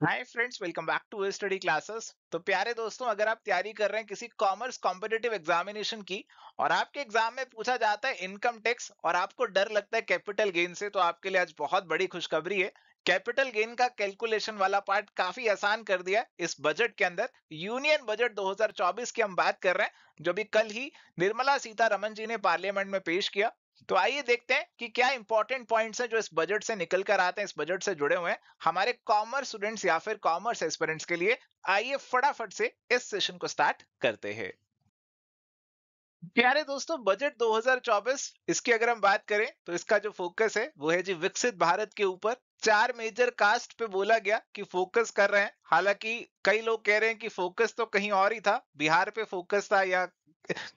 Hi friends, welcome back to study classes. तो प्यारे दोस्तों, अगर आप तैयारी कर रहे हैं किसी कॉमर्स कॉम्पिटिटिव एग्जामिनेशन की और आपके एग्जाम में पूछा जाता है इनकम टैक्स और आपको डर लगता है कैपिटल गेन से, तो आपके लिए आज बहुत बड़ी खुशखबरी है। कैपिटल गेन का कैलकुलेशन वाला पार्ट काफी आसान कर दिया है इस बजट के अंदर। यूनियन बजट 2024 की हम बात कर रहे हैं, जो भी कल ही निर्मला सीतारमण जी ने पार्लियामेंट में पेश किया। तो आइए देखते हैं कि क्या इंपॉर्टेंट पॉइंट्स हैं जो इस बजट से निकल कर आते हैं, इस बजट से जुड़े हुए हैं हमारे कॉमर्स स्टूडेंट्स या फिर कॉमर्स एस्पिरेंट्स के लिए। आइए फटाफट से इस सेशन को स्टार्ट करते हैं। प्यारे दोस्तों, बजट 2024 इसकी अगर हम बात करें तो इसका जो फोकस है वो है जी विकसित भारत के ऊपर। चार मेजर कास्ट पे बोला गया कि फोकस कर रहे हैं। हालांकि कई लोग कह रहे हैं कि फोकस तो कहीं और ही था, बिहार पे फोकस था या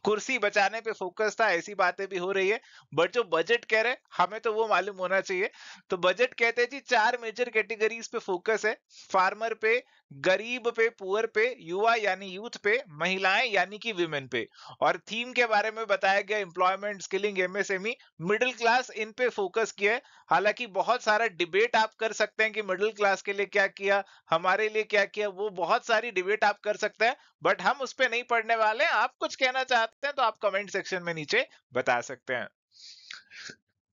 कुर्सी बचाने पे फोकस था, ऐसी बातें भी हो रही है। बट जो बजट कह रहे हैं हमें तो वो मालूम होना चाहिए। तो बजट कहते हैं जी चार मेजर कैटेगरीज पे फोकस है। फार्मर पे, गरीब पे, पुअर पे, युवा यानी यूथ पे, महिलाएं यानी कि विमेन पे। और थीम के बारे में बताया गया employment, skilling, MSME, middle class, इन पे फोकस किया है। हालांकि बहुत सारा डिबेट आप कर सकते हैं कि मिडिल क्लास के लिए क्या किया, हमारे लिए क्या किया, वो बहुत सारी डिबेट आप कर सकते हैं। बट हम उस पे नहीं पढ़ने वाले। आप कुछ कहना चाहते हैं तो आप कमेंट सेक्शन में नीचे बता सकते हैं।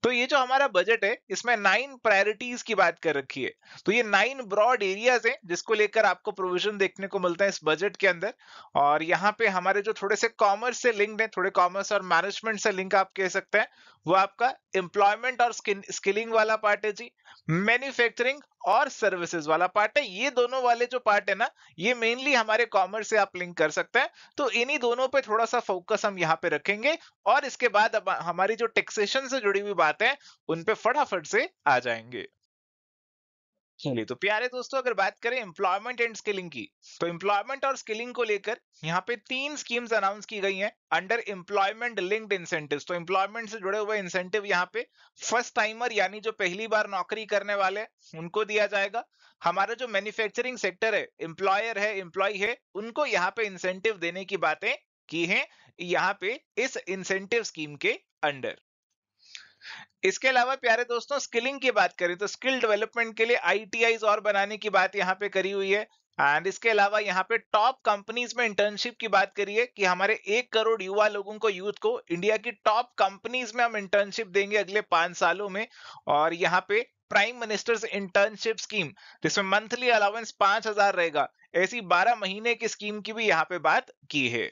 तो ये जो हमारा बजट है इसमें 9 प्रायोरिटीज की बात कर रखी है। तो ये 9 ब्रॉड एरियाज हैं जिसको लेकर आपको प्रोविजन देखने को मिलता है इस बजट के अंदर। और यहाँ पे हमारे जो थोड़े से कॉमर्स से लिंक्ड है, थोड़े कॉमर्स और मैनेजमेंट से लिंक आप कह सकते हैं, वो आपका एम्प्लॉयमेंट और स्किलिंग वाला पार्ट है जी। मैन्युफैक्चरिंग और सर्विसेज वाला पार्ट है। ये दोनों वाले जो पार्ट है ना, ये मेनली हमारे कॉमर्स से आप लिंक कर सकते हैं। तो इन्हीं दोनों पे थोड़ा सा फोकस हम यहाँ पे रखेंगे। और इसके बाद अब हमारी जो टैक्सेशन से जुड़ी हुई बातें हैं उन पे फटाफट से आ जाएंगे। चलिए, तो प्यारे दोस्तों, अगर बात करें एम्प्लॉयमेंट एंड स्किलिंग की, तो एम्प्लॉयमेंट और स्किलिंग को लेकर यहाँ पे तीन स्कीम्स अनाउंस की गई हैं अंडर एम्प्लॉयमेंट लिंक्ड इंसेंटिव्स। तो एम्प्लॉयमेंट से जुड़े हुए इंसेंटिव यहाँ पे फर्स्ट टाइमर यानी जो पहली बार नौकरी करने वाले हैं, उनको दिया जाएगा। हमारा जो मैन्युफैक्चरिंग सेक्टर है, एम्प्लॉयर है, एम्प्लॉय है, उनको यहाँ पे इंसेंटिव देने की बातें की हैं यहाँ पे इस इंसेंटिव स्कीम के अंडर। इसके अलावा प्यारे दोस्तों, स्किलिंग की बात करें तो स्किल डेवलपमेंट के लिए आईटीआईज और बनाने की बात यहाँ पे करी हुई है। एंड इसके अलावा यहाँ पे टॉप कंपनीज में इंटर्नशिप की बात करिए कि हमारे 1 करोड़ युवा लोगों को, यूथ को, इंडिया की टॉप कंपनीज में हम इंटर्नशिप देंगे अगले 5 सालों में। और यहाँ पे प्राइम मिनिस्टर्स इंटर्नशिप स्कीम, जिसमें मंथली अलाउंस 5,000 रहेगा, ऐसी 12 महीने की स्कीम की भी यहाँ पे बात की है।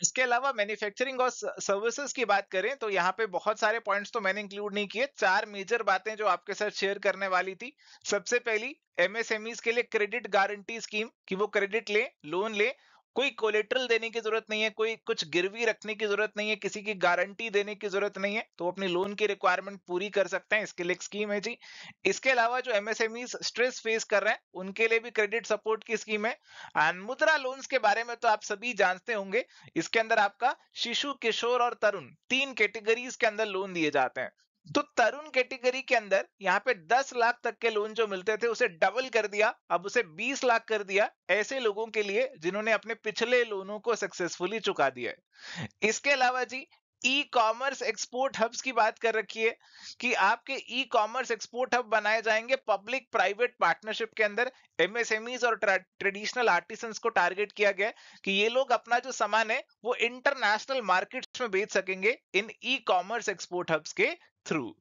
इसके अलावा मैन्युफैक्चरिंग और सर्विसेज की बात करें तो यहाँ पे बहुत सारे पॉइंट्स तो मैंने इंक्लूड नहीं किए। चार मेजर बातें जो आपके साथ शेयर करने वाली थी। सबसे पहली, एमएसएमईज के लिए क्रेडिट गारंटी स्कीम, कि वो क्रेडिट ले, लोन ले, कोई कोलेटरल देने की जरूरत नहीं है, कोई कुछ गिरवी रखने की जरूरत नहीं है, किसी की गारंटी देने की जरूरत नहीं है, तो वो अपनी लोन की रिक्वायरमेंट पूरी कर सकते हैं। इसके लिए एक स्कीम है जी। इसके अलावा जो एमएसएमईज स्ट्रेस फेस कर रहे हैं उनके लिए भी क्रेडिट सपोर्ट की स्कीम है। एंड मुद्रा लोन्स के बारे में तो आप सभी जानते होंगे। इसके अंदर आपका शिशु, किशोर और तरुण, तीन कैटेगरीज के अंदर लोन दिए जाते हैं। तो तरुण कैटेगरी के अंदर यहाँ पे 10 लाख तक के लोन जो मिलते थे उसे डबल कर दिया, अब उसे 20 लाख कर दिया, ऐसे लोगों के लिए जिन्होंने अपने पिछले लोनों को सक्सेसफुली चुका दिया है। इसके अलावा जी, ई कॉमर्स एक्सपोर्ट हब्स की बात कर रखी है कि आपके ई कॉमर्स एक्सपोर्ट हब बनाए जाएंगे पब्लिक प्राइवेट पार्टनरशिप के अंदर। एमएसएमईज और ट्रेडिशनल आर्टिसंस को टारगेट किया गया है कि ये लोग अपना जो सामान है वो इंटरनेशनल मार्केट्स में बेच सकेंगे इन ई कॉमर्स एक्सपोर्ट हब्स के थ्रू।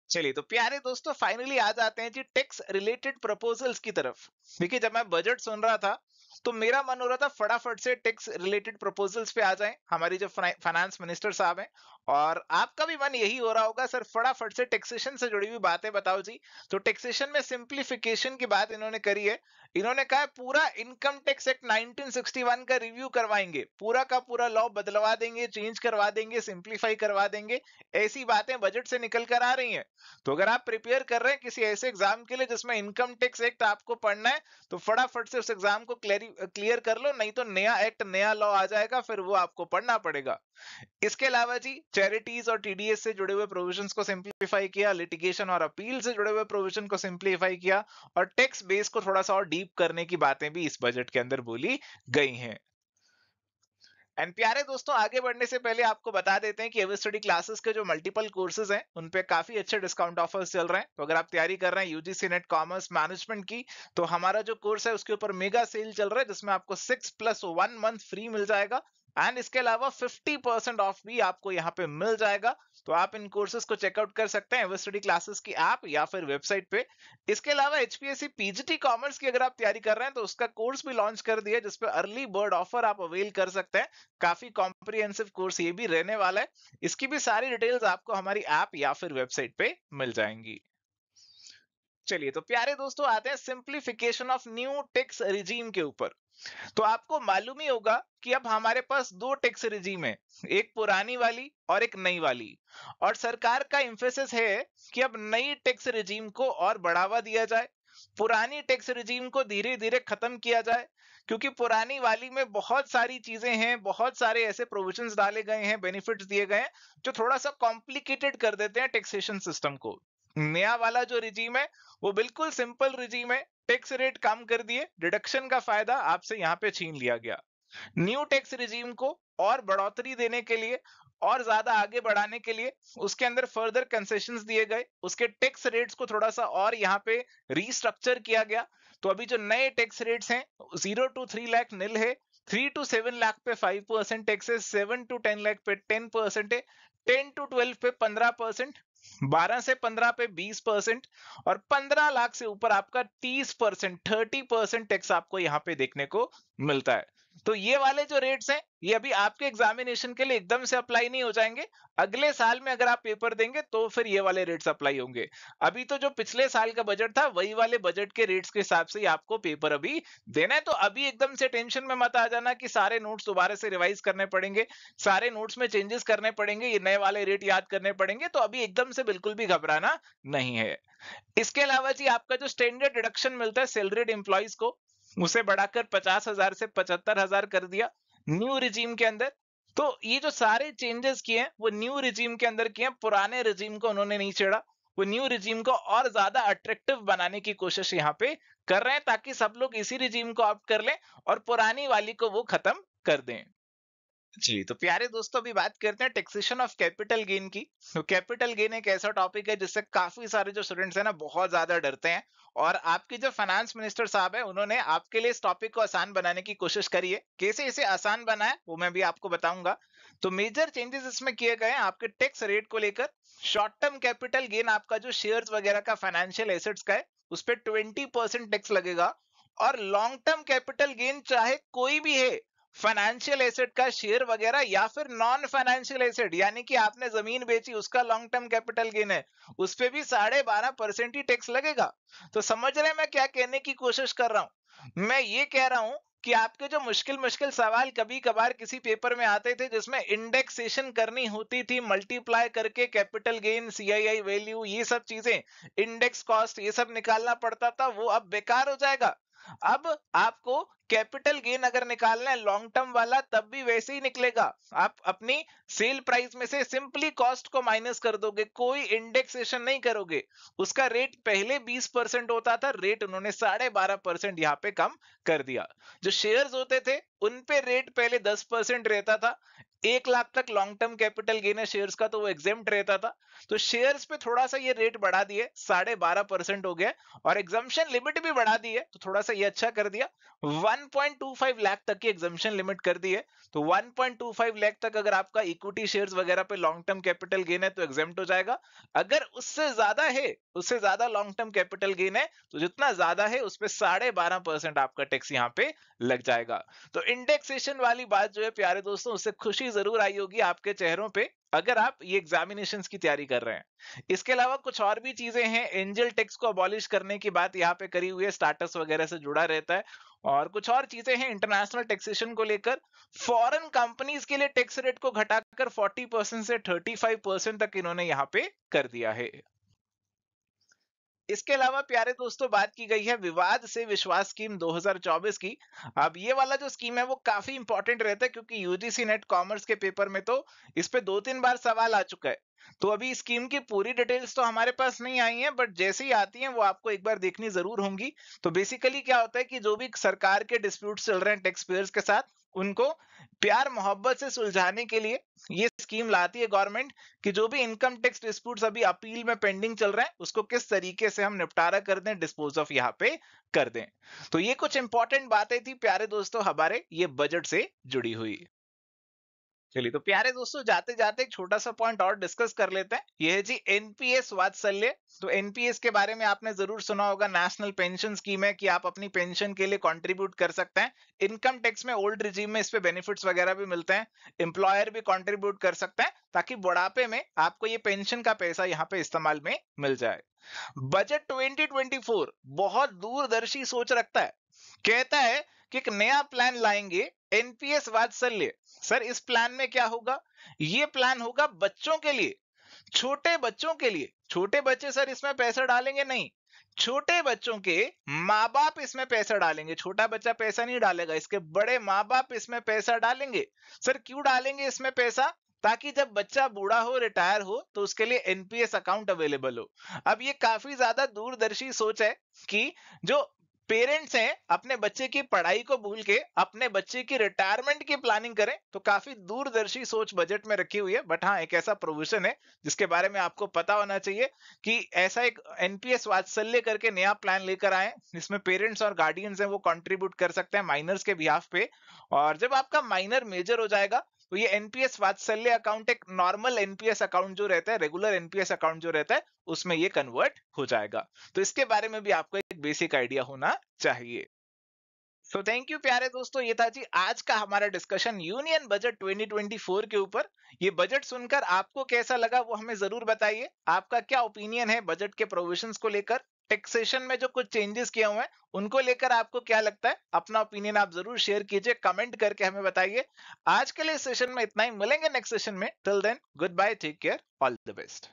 चलिए, तो प्यारे दोस्तों, फाइनली आ जाते हैं जी टैक्स रिलेटेड प्रपोजल्स की तरफ। देखिए, जब मैं बजट सुन रहा था तो मेरा मन हो रहा था फटाफट से टैक्स रिलेटेड प्रपोजल्स पे आ जाएं, हमारी जो फाइनेंस मिनिस्टर साहब हैं। और आपका भी मन यही हो रहा होगा, सर फटाफट से टैक्सेशन से जुड़ी हुई बातें बताओ जी। तो टैक्सेशन में सिंप्लीफिकेशन की बात इन्होंने करी है। इन्होंने कहा है पूरा इनकम टैक्स एक्ट 1961 का रिव्यू करवाएंगे, पूरा का पूरा लॉ बदलवा देंगे, चेंज करवा देंगे, सिंप्लीफाई करवा देंगे। ऐसी बातें बजट से निकल कर आ रही हैं। तो अगर आप प्रिपेयर कर रहे हैं किसी ऐसे एग्जाम के लिए जिसमें इनकम टैक्स एक्ट आपको पढ़ना है, तो फटाफट से उस एग्जाम को क्लियर कर लो, नहीं तो नया एक्ट, नया लॉ आ जाएगा, फिर वो आपको पढ़ना पड़ेगा। इसके अलावा जी, चैरिटीज और टीडीएस से जुड़े हुए प्रोविजंस को सिंप्लीफाई किया, लिटिगेशन और अपील से जुड़े हुए प्रोविजन को सिंप्लीफाई किया, और टैक्स बेस को थोड़ा सा और डीप करने की बातें भी इस बजट के अंदर बोली गई हैं। एंड प्यारे दोस्तों, आगे बढ़ने से पहले आपको बता देते हैं कि एवर स्टडी क्लासेस के जो मल्टीपल कोर्सेज हैं उन पे काफी अच्छे डिस्काउंट ऑफर्स चल रहे हैं। तो अगर आप तैयारी कर रहे हैं यूजीसी नेट कॉमर्स मैनेजमेंट की, तो हमारा जो कोर्स है उसके ऊपर मेगा सेल चल रहा है, जिसमें आपको 6+1 मंथ फ्री मिल जाएगा। एंड इसके अलावा 50% ऑफ भी आपको यहाँ पे मिल जाएगा। तो आप इन कोर्सेज को चेकआउट कर सकते हैं एवर स्टडी क्लासेस की ऐप या फिर वेबसाइट पे। इसके अलावा एचपीएससी पीजीटी कॉमर्स की अगर आप तैयारी कर रहे हैं तो उसका कोर्स भी लॉन्च कर दिया, जिसपे अर्ली बर्ड ऑफर आप अवेल कर सकते हैं। काफी कॉम्प्रिहेंसिव कोर्स ये भी रहने वाला है। इसकी भी सारी डिटेल्स आपको हमारी ऐप या फिर वेबसाइट पे मिल जाएंगी। चलिए, तो प्यारे दोस्तों आते हैं simplification of new tax regime के ऊपर। तो आपको मालूम ही होगा कि अब हमारे पास दो टैक्स रिजीम है, एक पुरानी वाली और एक नई वाली। और सरकार का एम्फेसिस है कि अब नई टैक्स रिजीम को और बढ़ावा दिया जाए, पुरानी टैक्स रिजीम को धीरे धीरे खत्म किया जाए। क्योंकि पुरानी वाली में बहुत सारी चीजें हैं, बहुत सारे ऐसे प्रोविजंस डाले गए हैं, बेनिफिट्स दिए गए हैं जो थोड़ा सा कॉम्प्लिकेटेड कर देते हैं टैक्सेशन सिस्टम को। नया वाला जो रिजीम है वो बिल्कुल सिंपल रिजीम है, टैक्स रेट कम कर दिए, डिडक्शन का फायदा आपसे यहाँ पे छीन लिया गया। न्यू टैक्स रिजीम को और बढ़ोतरी देने के लिए और ज्यादा आगे बढ़ाने के लिए उसके अंदर फर्दर कंसेशंस दिए गए, उसके टैक्स रेट्स को थोड़ा सा और यहाँ पे रीस्ट्रक्चर किया गया। तो अभी जो नए टैक्स रेट्स हैं 0 to 3 लाख नील है, 3 to 7 लाख पे 5% टैक्स है, 7 to 10 लाख पे 10% है, 10 to 12 पे 15%, 12 से 15 पे 20% और 15 लाख से ऊपर आपका 30%, 30% टैक्स आपको यहाँ पे देखने को मिलता है। तो ये वाले जो रेट्स हैं ये अभी आपके एग्जामिनेशन के लिए एकदम से अप्लाई नहीं हो जाएंगे। अगले साल में अगर आप पेपर देंगे तो फिर ये वाले रेट्स अप्लाई होंगे। अभी तो जो पिछले साल का बजट था वही वाले बजट के रेट्स के हिसाब से ही आपको पेपर अभी देना है। तो अभी एकदम से टेंशन में मत आ जाना कि सारे नोट्स दोबारा से रिवाइज करने पड़ेंगे, सारे नोट्स में चेंजेस करने पड़ेंगे, ये नए वाले रेट याद करने पड़ेंगे। तो अभी एकदम से बिल्कुल भी घबराना नहीं है। इसके अलावा जी आपका जो स्टैंडर्ड डिडक्शन मिलता है सैलरीड एम्प्लॉइज को, उसे बढ़ाकर 50,000 से 75,000 कर दिया न्यू रिजीम के अंदर। तो ये जो सारे चेंजेस किए हैं वो न्यू रिजीम के अंदर किए हैं, पुराने रिजीम को उन्होंने नहीं छेड़ा। वो न्यू रिजीम को और ज्यादा अट्रैक्टिव बनाने की कोशिश यहाँ पे कर रहे हैं, ताकि सब लोग इसी रिजीम को ऑप्ट कर लें और पुरानी वाली को वो खत्म कर दें। जी, तो प्यारे दोस्तों अभी बात करते हैं टैक्सेशन ऑफ कैपिटल गेन की। तो कैपिटल गेन एक ऐसा टॉपिक है जिससे काफी सारे जो स्टूडेंट्स हैं ना बहुत ज्यादा डरते हैं। और आपके जो फाइनेंस मिनिस्टर साहब है उन्होंने आपके लिए इस टॉपिक को आसान बनाने की कोशिश करी है। कैसे इसे आसान बनाया वो मैं भी आपको बताऊंगा। तो मेजर चेंजेस इसमें किए गए हैं आपके टैक्स रेट को लेकर। शॉर्ट टर्म कैपिटल गेन आपका जो शेयर्स वगैरह का फाइनेंशियल एसेट्स का है उस पर 20% टैक्स लगेगा। और लॉन्ग टर्म कैपिटल गेन चाहे कोई भी है, फाइनेंशियल एसेट का शेयर वगैरह या फिर नॉन फाइनेंशियल एसेट, यानी कि आपने जमीन बेची उसका लॉन्ग टर्म कैपिटल गेन है, उस पे भी 12.5% ही टैक्स लगेगा। तो समझ रहे हैं मैं क्या कहने की कोशिश कर रहा हूं? मैं ये कह रहा हूं कि आपके जो मुश्किल मुश्किल सवाल कभी कभार किसी पेपर में आते थे जिसमें इंडेक्सेशन करनी होती थी, मल्टीप्लाई करके कैपिटल गेन, सीआईआई वैल्यू, ये सब चीजें, इंडेक्स कॉस्ट, ये सब निकालना पड़ता था, वो अब बेकार हो जाएगा। अब आपको कैपिटल गेन अगर निकालना है लॉन्ग टर्म वाला तब भी वैसे ही निकलेगा। आप अपनी सेल प्राइस में से सिंपली कॉस्ट को माइनस कर दोगे, कोई इंडेक्सेशन नहीं करोगे। उसका रेट पहले 20% होता था, रेट उन्होंने 12.5% यहाँ पे कम कर दिया। जो शेयर्स होते थे उन पे रेट पहले 10% रहता था। 1 लाख तक लॉन्ग टर्म कैपिटल गेन है शेयर्स का तो वो एग्जेम्प्ट रहता था। तो शेयर्स पे थोड़ा सा ये रेट बढ़ा दिए, 12.5% हो गया। और एग्जम्पशन लिमिट भी बढ़ा दी है तो थोड़ा सा ये अच्छा कर दिया, 1.25 लाख तक की एग्जम्पशन लिमिट कर दी है। तो 1.25 लाख तक अगर आपका इक्विटी शेयर्स वगैरह पे लॉन्ग टर्म कैपिटल गेन है तो एग्जेम्प्ट हो जाएगा। अगर उससे ज्यादा है, उससे ज्यादा लॉन्ग टर्म कैपिटल गेन है तो जितना ज्यादा है उस पर 12.5% आपका टैक्स यहाँ पे लग जाएगा। तो इंडेक्सेशन वाली बात जो है प्यारे दोस्तों, उससे खुशी जरूर आई होगी आपके चेहरों पे अगर आप ये एग्जामिनेशंस की तैयारी कर रहे हैं। इसके अलावा कुछ और भी चीजें हैं, एंजल टैक्स को अबॉलिश करने की बात यहाँ पे करी हुई है, स्टार्टअप्स वगैरह से जुड़ा रहता है। और कुछ और चीजें हैं इंटरनेशनल टैक्सेशन को लेकर, फॉरेन कंपनीज के लिए टैक्स रेट को घटाकर 40% से 35% तक इन्होंने यहाँ पे कर दिया है। इसके अलावा प्यारे दोस्तों बात की गई है विवाद से विश्वास स्कीम 2024 की। अब ये वाला जो स्कीम है वो काफी इंपॉर्टेंट रहता है क्योंकि यूजीसी नेट कॉमर्स के पेपर में तो इस पे 2-3 बार सवाल आ चुका है। तो अभी स्कीम की पूरी डिटेल्स तो हमारे पास नहीं आई हैं, बट जैसे ही आती हैं वो आपको एक बार देखनी जरूर होंगी। तो बेसिकली क्या होता है कि जो भी सरकार के डिस्प्यूट चल रहे हैं टैक्स पेयर्स के साथ उनको प्यार मोहब्बत से सुलझाने के लिए ये स्कीम लाती है गवर्नमेंट कि जो भी इनकम टैक्स डिस्प्यूट्स अभी अपील में पेंडिंग चल रहे हैं उसको किस तरीके से हम निपटारा कर दें, डिस्पोज ऑफ यहाँ पे कर दें। तो ये कुछ इंपॉर्टेंट बातें थी प्यारे दोस्तों हमारे ये बजट से जुड़ी हुई। चलिए तो प्यारे दोस्तों जाते जाते एक छोटा सा पॉइंट और डिस्कस कर लेते हैं, ये है जी एनपीएस वात्सल्य। तो एनपीएस के बारे में आपने जरूर सुना होगा, नेशनल पेंशन स्कीम है कि आप अपनी पेंशन के लिए कंट्रीब्यूट कर सकते हैं। इनकम टैक्स में ओल्ड रिजीम में इस पे बेनिफिट्स वगैरह भी मिलते हैं, एम्प्लॉयर भी कंट्रीब्यूट कर सकते हैं ताकि बुढ़ापे में आपको ये पेंशन का पैसा यहाँ पे इस्तेमाल में मिल जाए। बजट 2024 बहुत दूरदर्शी सोच रखता है, कहता है कि एक नया प्लान लाएंगे, एनपीएस वात्सल्य। सर इस प्लान में क्या होगा? ये प्लान होगा बच्चों के लिए, छोटे बच्चों के लिए। छोटे बच्चे सर इसमें पैसा डालेंगे नहीं, छोटे बच्चों के माँ बाप इसमें पैसा डालेंगे। छोटा बच्चा पैसा नहीं डालेगा, इसके बड़े माँ बाप इसमें पैसा डालेंगे। सर क्यों डालेंगे इसमें पैसा? ताकि जब बच्चा बूढ़ा हो, रिटायर हो, तो उसके लिए एनपीएस अकाउंट अवेलेबल हो। अब ये काफी ज्यादा दूरदर्शी सोच है कि जो पेरेंट्स हैं अपने बच्चे की पढ़ाई को भूल के अपने बच्चे की रिटायरमेंट की प्लानिंग करें। तो काफी दूरदर्शी सोच बजट में रखी हुई है। बट हाँ, एक ऐसा प्रोविजन है जिसके बारे में आपको पता होना चाहिए कि ऐसा एक एनपीएस वात्सल्य करके नया प्लान लेकर आए जिसमें पेरेंट्स और गार्डियंस हैं वो कंट्रीब्यूट कर सकते हैं माइनर्स के बिहाफ पे। और जब आपका माइनर मेजर हो जाएगा तो ये एनपीएस वात्सल्य अकाउंट एक नॉर्मल एनपीएस अकाउंट जो रहता है, रेगुलर एनपीएस अकाउंट जो रहता है, उसमें ये कन्वर्ट हो जाएगा। तो इसके बारे में भी आपको एक बेसिक आइडिया होना चाहिए। सो थैंक यू प्यारे दोस्तों, ये था जी आज का हमारा डिस्कशन यूनियन बजट 2024 के ऊपर। ये बजट सुनकर आपको कैसा लगा वो हमें जरूर बताइए। आपका क्या ओपिनियन है बजट के प्रोविजंस को लेकर? टैक्सेशन में जो कुछ चेंजेस किए हुए हैं उनको लेकर आपको क्या लगता है? अपना ओपिनियन आप जरूर शेयर कीजिए, कमेंट करके हमें बताइए। आज के लिए सेशन में इतना ही, मिलेंगे नेक्स्ट सेशन में। Till then goodbye, take care, all the best.